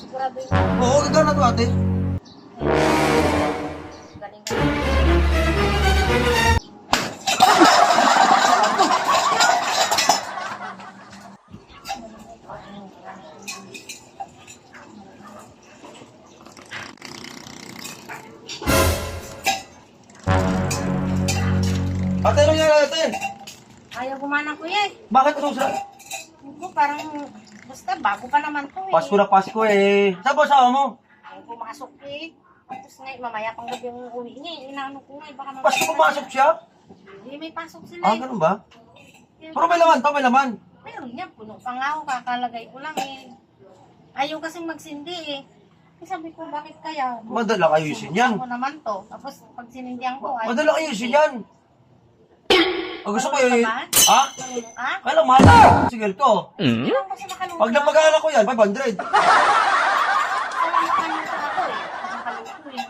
Sigurado yun. Oo, gagana to ate. Galing ka. Ate, ano nangyari ate? Ayaw gumana kuya eh. Bakit anong sa... Hindi ko parang, basta bago pa naman to eh. Pasko na Pasko eh. Saan ba asawa mo? Ayaw pumasok eh. Tapos ngayon, mamaya pang gabi yung uwi niya eh. Inaano ko nga eh, baka Pasko pumasok siya? Hindi, may pasok sila Ah, eh. ganun ba? Pero may laman to, may laman. Meron niya, puno pa nga ako, kakalagay ko lang eh. Ayaw kasing magsindi eh. Eh, sabi ko, bakit kaya? Madala ayusin yan. Ako naman to. Tapos pag sinindihan ko, ay... Madala ayusin yan. Ah, gusto ko eh. Marunong ka ba? Ha? Marunong ka? Kailan mahal na? Sige to. Ilang kasi makalungkot. Pag napag-anak ko yan, 500. Walang makalungkot ako eh. Makalungkot eh.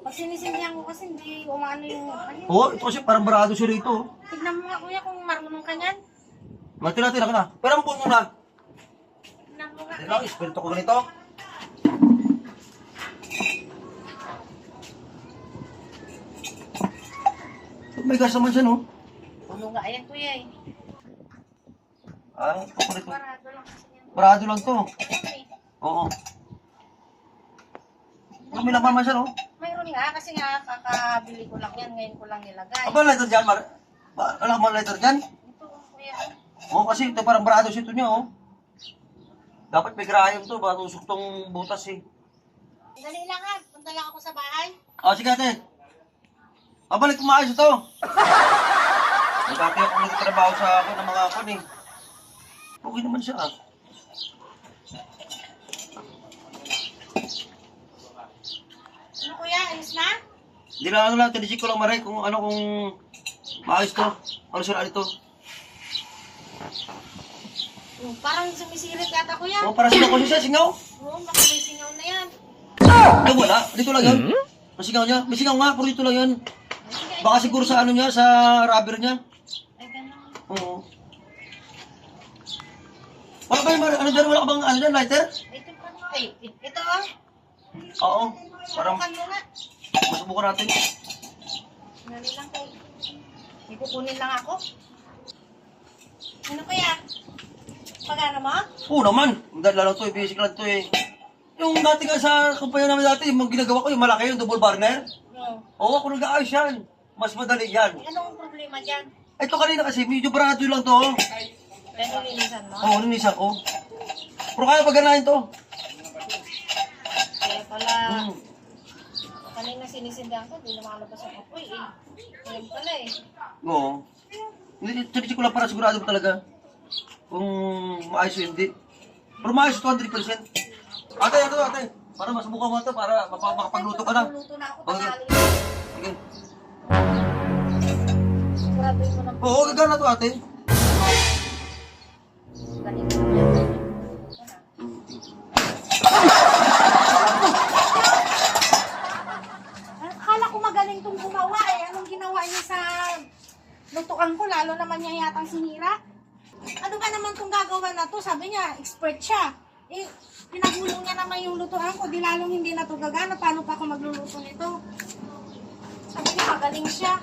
Pag sinisindihan ko kasi hindi umano yung... Ano, Oo, ito kasi parang barado siya rito. tignan mo nga kuya kung marunong ka niyan. Matira-tira ka na. Pero ang muna. Tignan mo nga. Ito, espiritu ko ganito. May gas naman siya, no? Puno nga yan kuya eh. Ah, ito ko nito. Parado lang kasi yan. Barado lang to. Ayun eh. Oo. May laman man siya, no? Mayroon nga kasi nga kakabili ko lang yan. Ngayon ko lang nilagay. Aba, lighter dyan, wala ka mga lighter dyan? Ito kuya. Oo, kasi ito parang barado siya ito niya, oh. Dapat may graham to, baka tusok tong butas, eh. Dali lang ha. Punta lang ako sa bahay. Ah, sige ate. Balik ko maayos ito. Dati ako nagtatrabaho sa ako ng mga akon, eh. Okay naman siya, ah. Ano kuya? Ayos na? Hindi lang ano lang, tinisik ko lang maray kung ano kung maayos to. Ano sila ito? Yung parang sumisirit yata kuya. O, para sila ko siya, singaw. Oo, baka may singaw na yan. Ay, wala. Dito lang yun. Ang singaw niya. May singaw nga, pero dito lang yun. Baka siguro sa ano niya, sa rubber niya. Ay, ganun. Oo. Wala ba yung ano dyan? Wala ka bang ano dyan, lighter? Ito pa. Ay, ito ah. Oo. Parang Subukan mo nga. masubukan natin. Dali lang kay. May kukunin lang ako. Ano kaya? Pagana mo? Oo naman. Dahil lang to, basic lang to eh. Yung dati nga sa kumpanya namin dati, yung ginagawa ko, yung malaki yung double burner. No. Oo, ako nag-aayos yan. Mas madali yan. Anong problema dyan? Ito kanina kasi, medyo barado lang to. Pero nilinisan mo? Oo, nunisa ko. Pero kaya paganahin to. Kaya pala, Hmm. kanina sinisindihan ko, di lumalabas ang apoy eh. Kaya pala eh. Oo. Tinisip ko lang para sigurado talaga. Kung maayos o hindi. Pero maayos ito, 100%. Ate, ate. Para masubukan mo ito, para makapagluto ka na. Luluto na ako Okay. tanghali. Sige. Siguraduhin mo na. Oo, gagana to ate. Galing mo yan. Akala ko magaling tong gumawa eh. Anong ginawa niya sa lutuan ko? Lalo naman niya yatang sinira. Ano ba naman tong gagawa na to? Sabi niya, expert siya. Eh, pinagulong niya naman yung lutuan ko. Di lalong hindi na to gagana. Paano pa ako magluluto nito? Sabi niya, magaling siya.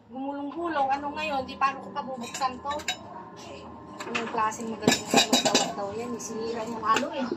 Gumulong-gulong. Ano ngayon? Di paano ko pa bubuksan to? Anong klaseng magaling na magdawa daw yan? Sinira niya lalo eh.